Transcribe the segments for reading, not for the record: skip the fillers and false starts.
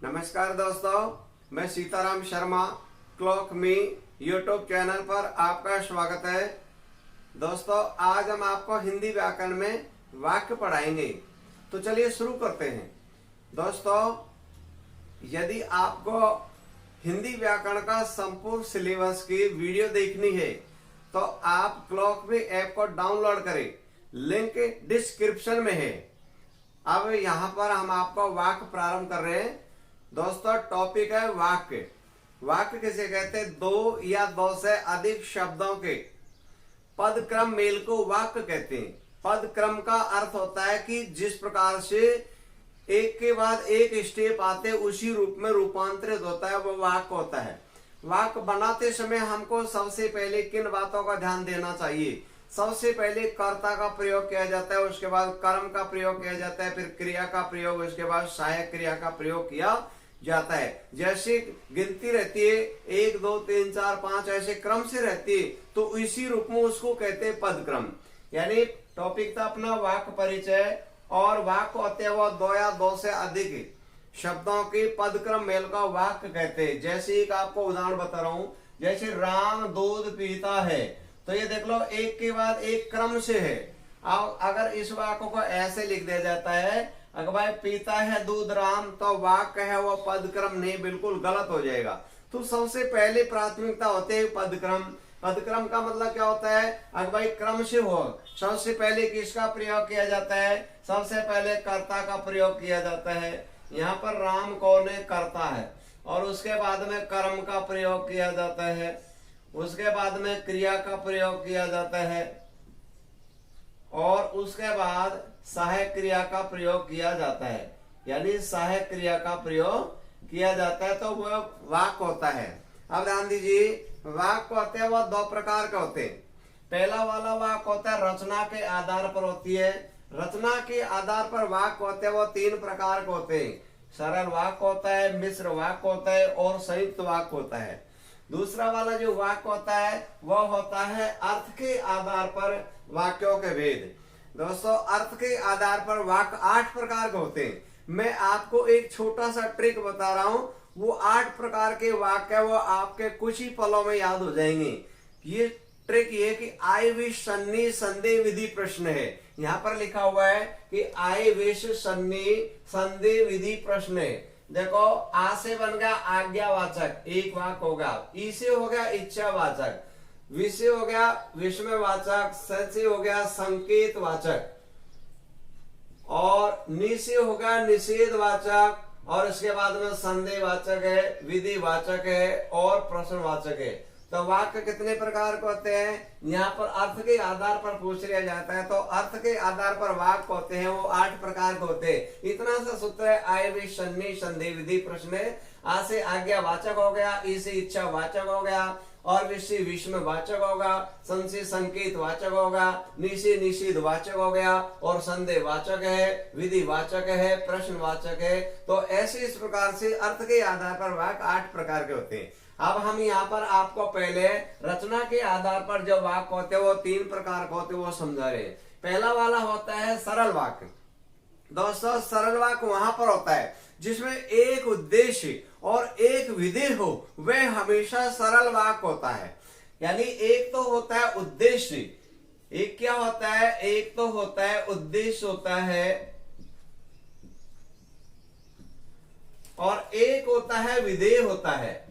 नमस्कार दोस्तों, मैं सीताराम शर्मा क्लॉक मी यूट्यूब चैनल पर आपका स्वागत है। दोस्तों, आज हम आपको हिंदी व्याकरण में वाक्य पढ़ाएंगे, तो चलिए शुरू करते हैं। दोस्तों, यदि आपको हिंदी व्याकरण का संपूर्ण सिलेबस की वीडियो देखनी है तो आप क्लॉक मी ऐप को डाउनलोड करें, लिंक डिस्क्रिप्शन में है। अब यहाँ पर हम आपको वाक्य प्रारंभ कर रहे हैं। दोस्तों, टॉपिक है वाक्य। वाक्य किसे कहते हैं? दो या दो से अधिक शब्दों के पद क्रम मेल को वाक्य कहते हैं। पद क्रम का अर्थ होता है कि जिस प्रकार से एक के बाद एक स्टेप आते उसी रूप में रूपांतरित होता है, वो वाक्य होता है। वाक्य बनाते समय हमको सबसे पहले किन बातों का ध्यान देना चाहिए? सबसे पहले कर्ता का प्रयोग किया जाता है, उसके बाद कर्म का प्रयोग किया जाता है, फिर क्रिया का प्रयोग, उसके बाद सहायक क्रिया का प्रयोग किया जाता है। जैसे गिनती रहती है 1 2 3 4 5 ऐसे क्रम से रहती है, तो इसी रूप में उसको कहते हैं पद क्रम। यानी टॉपिक था अपना वाक्य परिचय, और वाक्य होते हैं वो दो या दो से अधिक शब्दों के पद क्रम मेल का वाक्य कहते हैं। जैसे एक आपको उदाहरण बता रहा हूं, जैसे राम दूध पीता है, तो ये देख लो एक के बाद एक क्रम से है। अब अगर इस वाक्य को ऐसे लिख दिया जाता है, अगर भाई पीता है दूध राम, तो वाक्य है वो पद क्रम नहीं, बिल्कुल गलत हो जाएगा। तो सबसे पहले प्राथमिकता होते है पद क्रम। पद क्रम का मतलब क्या होता है? अगर भाई क्रम से हो, सबसे पहले किसका प्रयोग किया जाता है? सबसे पहले कर्ता का प्रयोग किया जाता है। यहाँ पर राम कौन है? कर्ता है। और उसके बाद में कर्म का प्रयोग किया जाता है, उसके बाद में क्रिया का प्रयोग किया जाता है, और उसके बाद सहायक क्रिया का प्रयोग किया जाता है। यानी सहायक क्रिया का प्रयोग किया जाता है, तो वह वाक्य होता है। अब ध्यान दीजिए, वाक्य होते हैं वह दो प्रकार के होते हैं। पहला वाला वाक्य होता है रचना के आधार पर होती है। रचना के आधार पर वाक्य होते हैं वो 3 प्रकार के होते हैं। सरल वाक्य होता है, मिश्र वाक्य होता है, और संयुक्त वाक्य होता है। दूसरा वाला जो वाक्य होता है वह होता है अर्थ के आधार पर वाक्यों के भेद। दोस्तों, अर्थ के आधार पर वाक्य 8 प्रकार के होते हैं। मैं आपको एक छोटा सा ट्रिक बता रहा हूं, वो 8 प्रकार के वाक्य वो आपके कुछ ही पलों में याद हो जाएंगे। ये ट्रिक ये कि आय विश सन्नी संदेह विधि प्रश्न है। यहाँ पर लिखा हुआ है कि आय विश सन्नी संदेह विधि प्रश्न है। देखो, आ से बन गया आज्ञावाचक, एक वाक्य होगा। ई से हो गया इच्छावाचक, वि से हो गया विस्मयवाचक, स से हो गया संकेतवाचक, और नि से हो गया निषेधवाचक, और इसके बाद में संदेहवाचक है, विधिवाचक है, और प्रश्नवाचक है। तो वाक्य कितने प्रकार के होते हैं? यहाँ पर अर्थ के आधार पर पूछ लिया जाता है, तो अर्थ के आधार पर वाक्य होते हैं वो 8 प्रकार के होते हैं। इतना सा सूत्र है, आय विश सन्नी संदेह विधि प्रश्न। आ से आज्ञावाचक हो गया, ई से इच्छावाचक हो गया, और विषय विस्मयवाचक होगा, सन से संकेत वाचक होगा, नि से निषेध वाचक हो गया, और संदेह वाचक है, विधि वाचक है, प्रश्न वाचक है। तो ऐसे इस प्रकार से अर्थ के आधार पर वाक्य 8 प्रकार के होते हैं। अब हम यहाँ पर आपको पहले रचना के आधार पर जो वाक्य होते हैं वो 3 प्रकार के होते हैं वो समझा रहे। पहला वाला होता है सरल वाक्य। दोस्तों, सरल वाक्य वहां पर होता है जिसमें एक उद्देश्य और एक विधेय हो, वह हमेशा सरल वाक्य होता है। यानी एक तो होता है उद्देश्य, एक क्या होता है? एक तो होता है उद्देश्य होता है, और एक होता है विधेय होता है।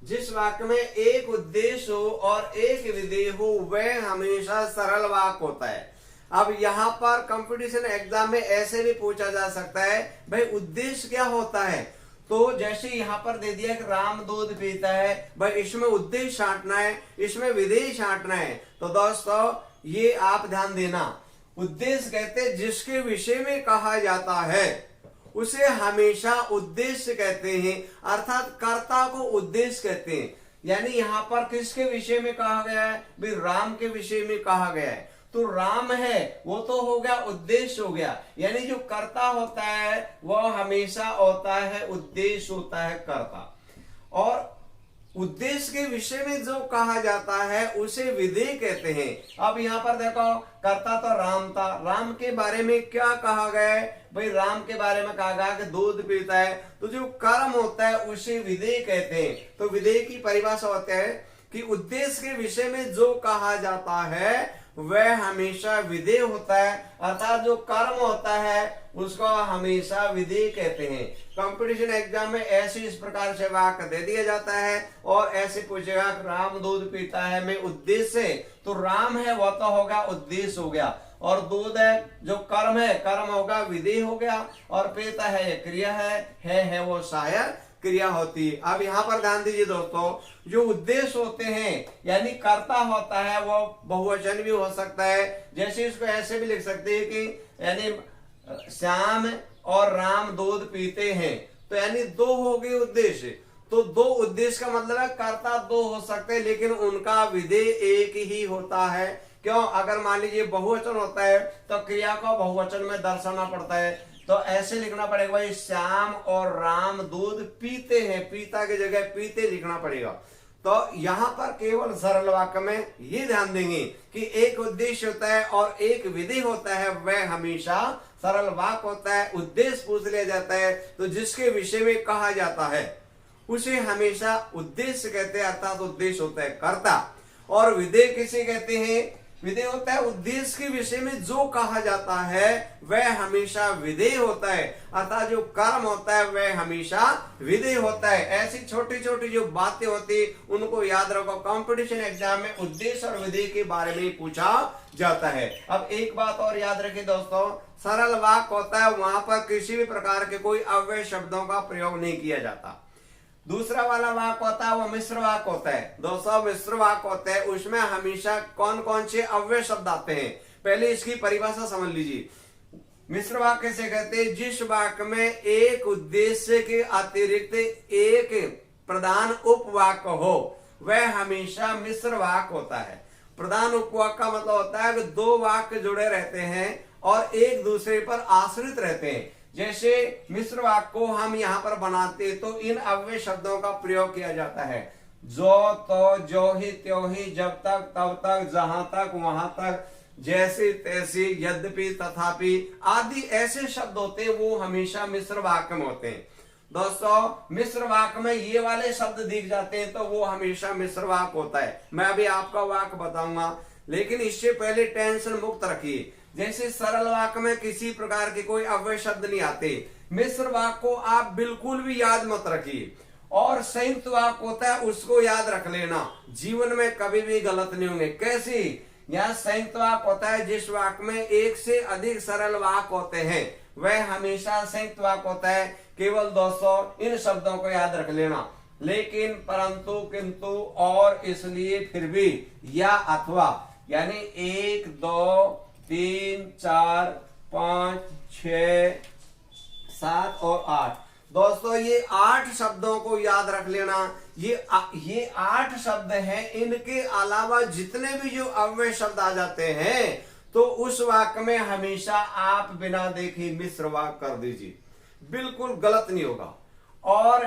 जिस वाक्य में एक उद्देश्य हो और एक विधेय हो, वह हमेशा सरल वाक्य होता है। अब यहाँ पर कंपटीशन एग्जाम में ऐसे भी पूछा जा सकता है, भाई उद्देश्य क्या होता है? तो जैसे यहाँ पर दे दिया कि राम दूध पीता है, भाई इसमें उद्देश्य छांटना है, इसमें विधेय छांटना है। तो दोस्तों, ये आप ध्यान देना, उद्देश्य कहते हैं जिसके विषय में कहा जाता है उसे हमेशा उद्देश्य कहते हैं, अर्थात कर्ता को उद्देश्य कहते हैं। यानी यहाँ पर किसके विषय में कहा गया है? भी राम के विषय में कहा गया है, तो राम है वो तो हो गया उद्देश्य हो गया। यानी जो कर्ता होता है वह हमेशा होता है उद्देश्य होता है कर्ता, और उद्देश्य के विषय में जो कहा जाता है उसे विधेय कहते हैं। अब यहाँ पर देखो, कर्ता तो राम था, राम के बारे में क्या कहा गया है? भाई राम के बारे में कहा गया कि दूध पीता है, तो जो कर्म होता है उसे विधेय कहते हैं। तो विधेय की परिभाषा होता है कि उद्देश्य के विषय में जो कहा जाता है वह हमेशा विधेय होता है, अर्थात जो कर्म होता है उसको हमेशा विधेय कहते हैं। कंपटीशन एग्जाम में ऐसे इस प्रकार से वाक्य दे दिया जाता है और ऐसे पूछेगा राम दूध पीता है में उद्देश्य है, तो राम है वह तो होगा उद्देश्य हो गया, और दूध है जो कर्म है, कर्म होगा विधेय हो गया, और पीता है क्रिया है वो सहायक क्रिया होती है। अब यहाँ पर ध्यान दीजिए दोस्तों, जो उद्देश्य होते हैं यानी कर्ता होता है वो बहुवचन भी हो सकता है। जैसे इसको ऐसे भी लिख सकते हैं कि यानी श्याम और राम दूध पीते हैं, तो यानी दो हो गए उद्देश्य। तो दो उद्देश्य का मतलब है कर्ता दो हो सकते हैं लेकिन उनका विधेय एक ही होता है। क्यों? अगर मान लीजिए बहुवचन होता है तो क्रिया को बहुवचन में दर्शाना पड़ता है, तो ऐसे लिखना पड़ेगा भाई श्याम और राम दूध पीते हैं, पीता की जगह पीते लिखना पड़ेगा। तो यहाँ पर केवल सरल वाक्य में ये ध्यान देंगे कि एक उद्देश्य होता है और एक विधि होता है, वह हमेशा सरल वाक्य होता है। उद्देश्य पूछ लिया जाता है तो जिसके विषय में कहा जाता है उसे हमेशा उद्देश्य कहते हैं, अर्थात उद्देश्य होता है कर्ता। और विधेय किसे कहते हैं? विधेय होता है उद्देश्य के विषय में जो कहा जाता है वह हमेशा विधेय होता है, अर्थात जो कर्म होता है वह हमेशा विधेय होता है। ऐसी छोटी छोटी जो बातें होती उनको याद रखो, कंपटीशन एग्जाम में उद्देश्य और विधेय के बारे में पूछा जाता है। अब एक बात और याद रखिए दोस्तों, सरल वाक्य होता है वहां पर किसी भी प्रकार के कोई अव्यय शब्दों का प्रयोग नहीं किया जाता। दूसरा वाला वाक्य होता है वो मिश्र वाक्य होता है। दोस्तों मिश्र वाक्य होता है उसमें हमेशा कौन कौन से अव्यय शब्द आते हैं, पहले इसकी परिभाषा समझ लीजिए। मिश्र वाक्य से कहते हैं जिस वाक्य में एक उद्देश्य के अतिरिक्त एक प्रधान उपवाक्य हो वह हमेशा मिश्र वाक्य होता है। प्रधान उपवाक्य का मतलब होता है कि दो वाक्य जुड़े रहते हैं और एक दूसरे पर आश्रित रहते हैं। जैसे मिश्र वाक्य को हम यहाँ पर बनाते तो इन अव्यय शब्दों का प्रयोग किया जाता है, जो तो जो ही त्यों ही, जब तक तब तक, जहां तक वहां तक, जैसे तैसे, यद्यपि तथापि आदि ऐसे शब्द होते हैं वो हमेशा मिश्र वाक्य में होते हैं। दोस्तों मिश्र वाक्य में ये वाले शब्द दिख जाते हैं तो वो हमेशा मिश्र वाक्य होता है। मैं अभी आपका वाक्य बताऊंगा लेकिन इससे पहले टेंशन मुक्त रखिए। जैसे सरल वाक्य में किसी प्रकार के कोई अव्यय शब्द नहीं आते, मिश्र वाक्य को आप बिल्कुल भी याद मत रखिए। और संयुक्त वाक्य होता है उसको याद रख लेना, जीवन में कभी भी गलत नहीं होंगे। कैसे? यहाँ संयुक्त वाक्य होता है जिस वाक्य में एक से अधिक सरल वाक्य होते हैं वह हमेशा संयुक्त वाक्य होता है। केवल दोस्तों इन शब्दों को याद रख लेना, लेकिन, परंतु, किंतु, और, इसलिए, फिर भी, या, अथवा, यानी 1 2 3 4 5 6 7 और 8। दोस्तों ये 8 शब्दों को याद रख लेना। ये 8 शब्द हैं, इनके अलावा जितने भी जो अव्यय शब्द आ जाते हैं तो उस वाक्य में हमेशा आप बिना देखे मिश्र वाक्य कर दीजिए, बिल्कुल गलत नहीं होगा। और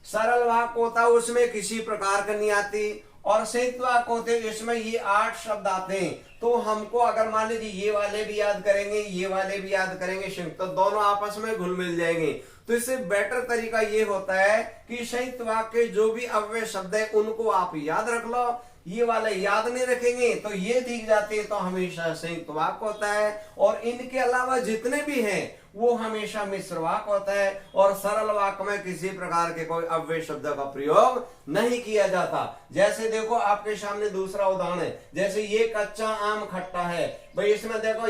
सरल वाक्य होता है उसमें किसी प्रकार का नहीं आती, और संयुक्त वाक्य होते हैं इसमें ये 8 शब्द आते हैं। तो हमको अगर मान लीजिए ये वाले भी याद करेंगे, ये वाले भी याद करेंगे संयुक्त, तो दोनों आपस में घुल मिल जाएंगे। तो इससे बेटर तरीका ये होता है कि संयुक्त वाक्य जो भी अव्यय शब्द है उनको आप याद रख लो, ये वाले याद नहीं रखेंगे तो ये दिख जाते हैं, तो हमेशा संयुक्त वाक्य होता है। और इनके अलावा जितने भी हैं वो हमेशा मिश्र वाक्य होता है। और सरल वाक्य में किसी प्रकार के कोई अव्यय शब्द का प्रयोग नहीं किया जाता। जैसे देखो आपके सामने दूसरा उदाहरण है, जैसे ये कच्चा आम खट्टा है, भाई इसमें देखो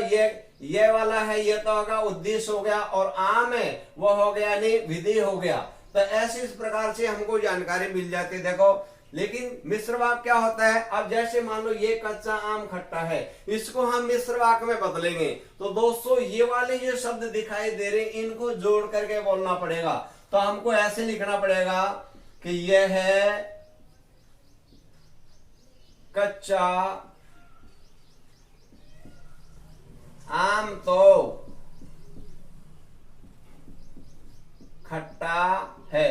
ये वाला है, ये तो होगा उद्देश्य हो गया, और आम है वो हो गया नहीं विधि हो गया। तो ऐसे इस प्रकार से हमको जानकारी मिल जाती है। देखो लेकिन मिश्र वाक्य क्या होता है, अब जैसे मान लो ये कच्चा आम खट्टा है, इसको हम मिश्र वाक्य में बदलेंगे तो दोस्तों ये वाले जो शब्द दिखाई दे रहे इनको जोड़ करके बोलना पड़ेगा। तो हमको ऐसे लिखना पड़ेगा कि यह है कच्चा आम तो खट्टा है।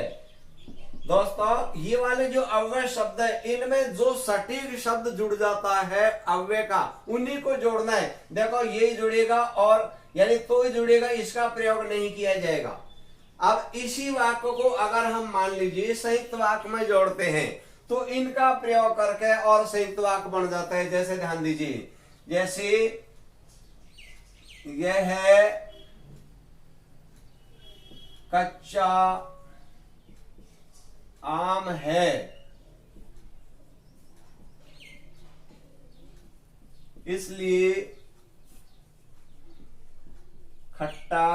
दोस्तों ये वाले जो अव्यय शब्द है इनमें जो सटीक शब्द जुड़ जाता है अव्यय का, उन्हीं को जोड़ना है। देखो ये जुड़ेगा और यानी तो जुड़ेगा, इसका प्रयोग नहीं किया जाएगा। अब इसी वाक्य को अगर हम मान लीजिए संयुक्त वाक्य में जोड़ते हैं तो इनका प्रयोग करके और संयुक्त वाक्य बन जाता है। जैसे ध्यान दीजिए, जैसे यह है कच्चा आम है, इसलिए खट्टा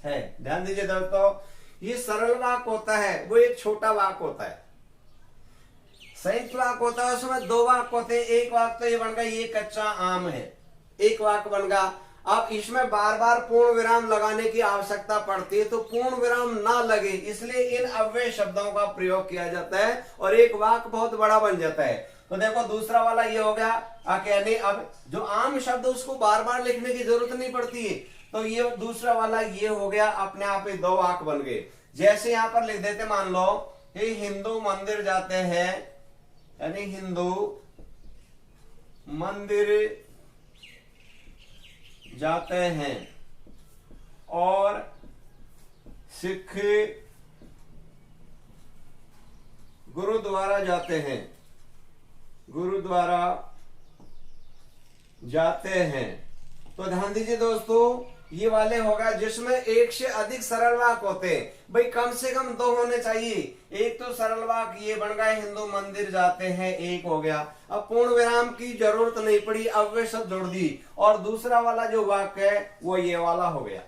है। ध्यान दीजिए दोस्तों, ये सरल वाक्य होता है, वो एक छोटा वाक्य होता है। संयुक्त वाक्य होता है, उसमें दो वाक्य होते हैं। एक वाक्य तो ये बन गया ये कच्चा आम है, एक वाक्य बन गया। अब इसमें बार बार पूर्ण विराम लगाने की आवश्यकता पड़ती है, तो पूर्ण विराम ना लगे इसलिए इन अव्यय शब्दों का प्रयोग किया जाता है और एक वाक्य बहुत बड़ा बन जाता है। तो देखो दूसरा वाला ये हो गया अकेले। अब जो आम शब्द उसको बार बार लिखने की जरूरत नहीं पड़ती है, तो ये दूसरा वाला ये हो गया, अपने आप ही दो वाक्य बन गए। जैसे यहां पर लिख देते, मान लो कि हिंदू मंदिर जाते हैं, यानी हिंदू मंदिर जाते हैं और सिख गुरुद्वारा जाते हैं, गुरुद्वारा जाते हैं। तो ध्यान दीजिए दोस्तों, ये वाले होगा जिसमें एक से अधिक सरल वाक्य होते हैं। भाई कम से कम दो होने चाहिए। एक तो सरल वाक्य ये बन गया हिंदू मंदिर जाते हैं, एक हो गया। अब पूर्ण विराम की जरूरत नहीं पड़ी, अव्यय शब्द जोड़ दी, और दूसरा वाला जो वाक्य है वो ये वाला हो गया।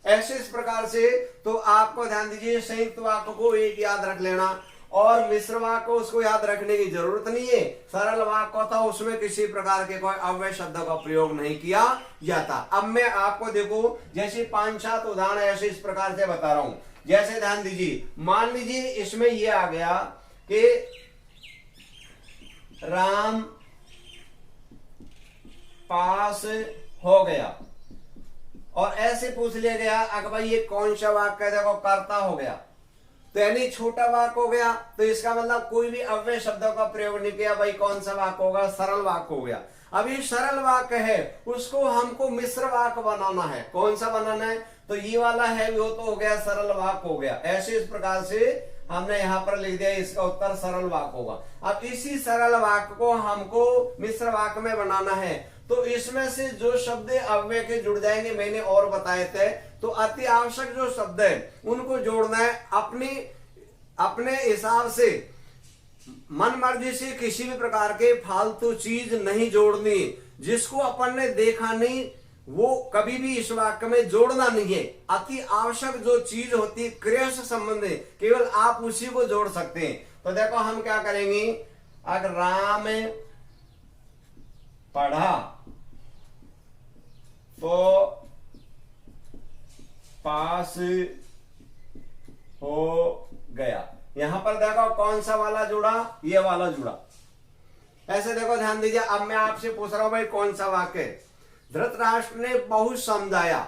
ऐसे इस प्रकार से तो आपको ध्यान दीजिए, संयुक्त वाक्य को एक याद रख लेना और मिश्र वाक्य को उसको याद रखने की जरूरत नहीं है। सरल वाक्य था उसमें किसी प्रकार के कोई अव्यय शब्द का प्रयोग नहीं किया जाता। अब मैं आपको देखो जैसे 5-7 उदाहरण ऐसे इस प्रकार से बता रहा हूं। जैसे ध्यान दीजिए, मान लीजिए इसमें ये आ गया कि राम पास हो गया, और ऐसे पूछ लिया गया अगर भाई ये कौन सा वाक्य है, देखो कर्ता हो गया, तो यानी छोटा वाक्य हो गया। तो इसका मतलब कोई भी अव्यय शब्दों का प्रयोग नहीं किया। भाई कौन सा वाक्य होगा, सरल वाक्य हो गया। अब ये सरल वाक्य है, उसको हमको मिश्र वाक्य बनाना है। कौन सा बनाना है, तो ये वाला है, वो तो हो गया सरल वाक्य हो गया। ऐसे इस प्रकार से हमने यहाँ पर लिख दिया, इसका उत्तर सरल वाक्य होगा। अब इसी सरल वाक्य को हमको मिश्र वाक्य में बनाना है, तो इसमें से जो शब्द अव्यय के जुड़ जाएंगे, मैंने और बताए थे, तो अति आवश्यक जो शब्द है उनको जोड़ना है। अपने हिसाब से मन मर्जी से किसी भी प्रकार के फालतू चीज नहीं जोड़नी। जिसको अपन ने देखा नहीं वो कभी भी इस वाक्य में जोड़ना नहीं है। अति आवश्यक जो चीज होती है क्रिया से संबंधित, केवल आप उसी को जोड़ सकते हैं। तो देखो हम क्या करेंगे, अगर राम पढ़ा तो पास हो गया। यहां पर देखो कौन सा वाला जुड़ा, ये वाला जुड़ा। ऐसे देखो ध्यान दीजिए। अब मैं आपसे पूछ रहा हूं भाई कौन सा वाक्य है। धृतराष्ट्र ने बहुत समझाया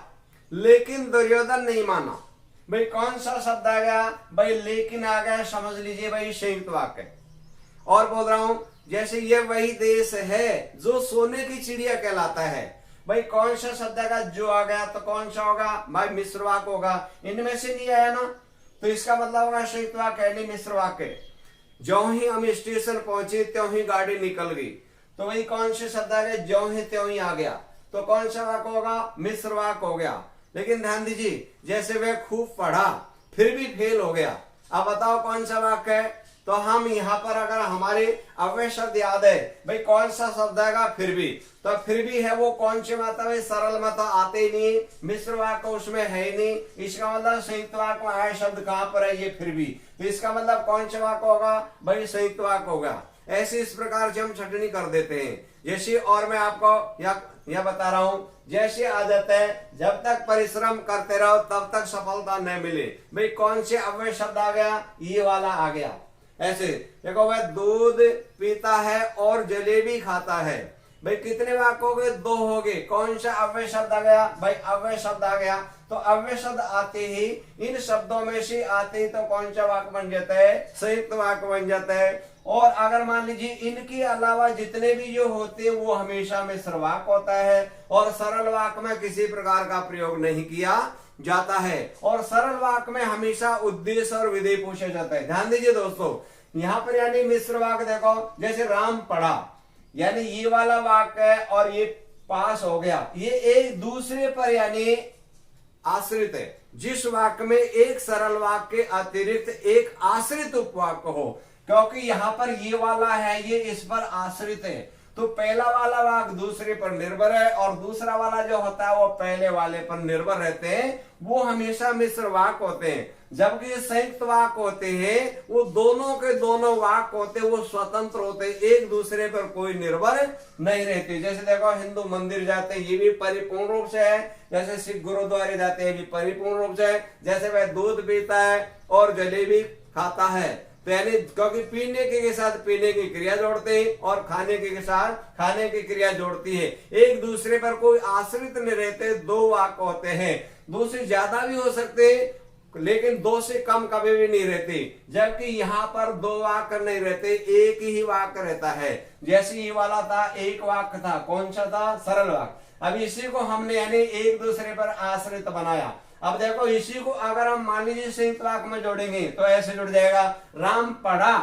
लेकिन दुर्योधन नहीं माना। भाई कौन सा शब्द आ गया, भाई लेकिन आ गया, समझ लीजिए भाई संयुक्त वाक्य। और बोल रहा हूं जैसे ये वही देश है जो सोने की चिड़िया कहलाता है। भाई कौन सा शब्द आएगा, जो आ गया, तो कौन सा होगा, भाई मिश्र वाक्य होगा। इनमें से नहीं आया ना, तो इसका मतलब होगा संयुक्त वाक्य नहीं मिश्र वाक्य। ज्यों ही हम स्टेशन पहुंचे त्यों ही गाड़ी निकल गई, तो वही कौन से शब्द आ गए, ज्यों ही त्यों ही आ गया, तो कौन सा वाक्य होगा, मिश्र वाक्य हो गया। लेकिन ध्यान दीजिए, जैसे वह खूब पढ़ा फिर भी फेल हो गया, अब बताओ कौन सा वाक्य है। तो हम यहाँ पर अगर हमारे अव्यय शब्द याद है, भाई कौन सा शब्द आएगा, फिर भी, तो फिर भी है वो कौन से मतलब है, सरल में तो आते ही नहीं, मिश्र वाक्य उसमें है ही नहीं। इसका मतलब संयुक्त वाक्य में आया शब्द कहां पर है, ये फिर भी, तो इसका मतलब कौन सा वाक्य होगा, भाई संयुक्त वाक्य होगा। ऐसे इस प्रकार से हम छटनी कर देते हैं। जैसे और मैं आपको यह बता रहा हूं, जैसे आदत है जब तक परिश्रम करते रहो तब तक सफलता न मिले। भाई कौन से अव्यय शब्द आ गया, ये वाला आ गया। ऐसे देखो, वह दूध पीता है और जलेबी खाता है, भाई कितने वाक्य हो गए? 2 हो गए। कौन सा अव्यय शब्द आ गया? भाई अव्यय शब्द आ गया। तो अव्यय शब्द आते ही, इन शब्दों में से आते ही तो कौन सा वाक्य बन जाता है? संयुक्त वाक्य बन जाता है। और अगर मान लीजिए इनके अलावा जितने भी जो होते हैं वो हमेशा मिश्र वाक्य होता है, और सरल वाक्य में किसी प्रकार का प्रयोग नहीं किया जाता है। और सरल वाक्य में हमेशा उद्देश्य और विधेय पूछा जाता है। ध्यान दीजिए दोस्तों, यहाँ पर यानी मिश्र वाक्य देखो, जैसे राम पढ़ा, यानी ये वाला वाक्य है और ये पास हो गया, ये एक दूसरे पर यानी आश्रित है। जिस वाक्य में एक सरल वाक्य के अतिरिक्त एक आश्रित उपवाक्य हो, क्योंकि यहां पर ये वाला है, ये इस पर आश्रित है, तो पहला वाला वाक्य दूसरे पर निर्भर है और दूसरा वाला जो होता है वो पहले वाले पर निर्भर रहते हैं, वो हमेशा मिश्र वाक्य होते हैं। जबकि संयुक्त वाक्य होते हैं वो दोनों के दोनों वाक्य होते हैं, वो स्वतंत्र होते हैं, एक दूसरे पर कोई निर्भर नहीं रहते। जैसे देखो हिंदू मंदिर जाते हैं, ये भी परिपूर्ण रूप से है। जैसे सिख गुरुद्वारे जाते हैं, ये भी परिपूर्ण रूप से है। जैसे वह दूध पीता है और जलेबी खाता है, तो यानी क्योंकि पीने के साथ पीने की क्रिया जोड़ते हैं और खाने के साथ खाने की क्रिया जोड़ती है, एक दूसरे पर कोई आश्रित नहीं रहते। 2 वाक्य होते हैं, 2 से ज्यादा भी हो सकते हैं लेकिन 2 से कम कभी भी नहीं रहते। जबकि यहाँ पर 2 वाक्य नहीं रहते, एक ही वाक्य रहता है। जैसे ये वाला था, एक वाक्य था, कौन सा था? सरल वाक्य। अब इसी को हमने यानी एक दूसरे पर आश्रित बनाया। अब देखो इसी को अगर हम मान लीजिए संयुक्त वाक्य में जोड़ेंगे तो ऐसे जुड़ जाएगा, राम पढ़ा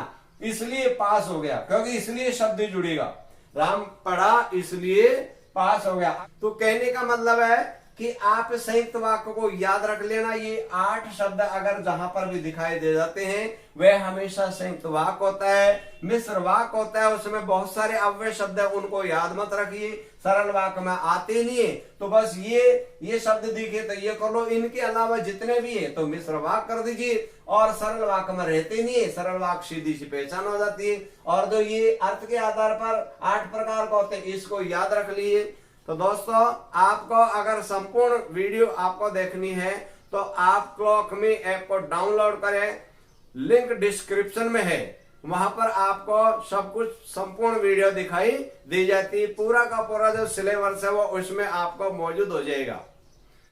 इसलिए पास हो गया, क्योंकि इसलिए शब्द जुड़ेगा। राम पढ़ा इसलिए पास हो गया। तो कहने का मतलब है कि आप संयुक्त वाक्य को याद रख लेना, ये 8 शब्द अगर जहां पर भी दिखाई दे जाते हैं वह हमेशा संयुक्त वाक्य होता है। मिश्र वाक्य होता है, उसमें बहुत सारे अव्यय शब्द है, उनको याद मत रखिए। सरल वाक्य में आते नहीं है तो बस ये शब्द दिखे तो ये कर लो, इनके अलावा जितने भी है तो मिश्र वाक्य कर दीजिए। और सरल वाक्य में रहते नहीं है, सरल वाक्य सीधी सी पहचान हो जाती है। और जो ये अर्थ के आधार पर 8 प्रकार का होते हैं, इसको याद रख लीजिए। तो दोस्तों, आपको अगर संपूर्ण वीडियो आपको देखनी है तो आप क्लॉक मी ऐप को डाउनलोड करें, लिंक डिस्क्रिप्शन में है, वहां पर आपको सब कुछ संपूर्ण वीडियो दिखाई दी जाती है। पूरा का पूरा जो सिलेबस है वो उसमें आपको मौजूद हो जाएगा।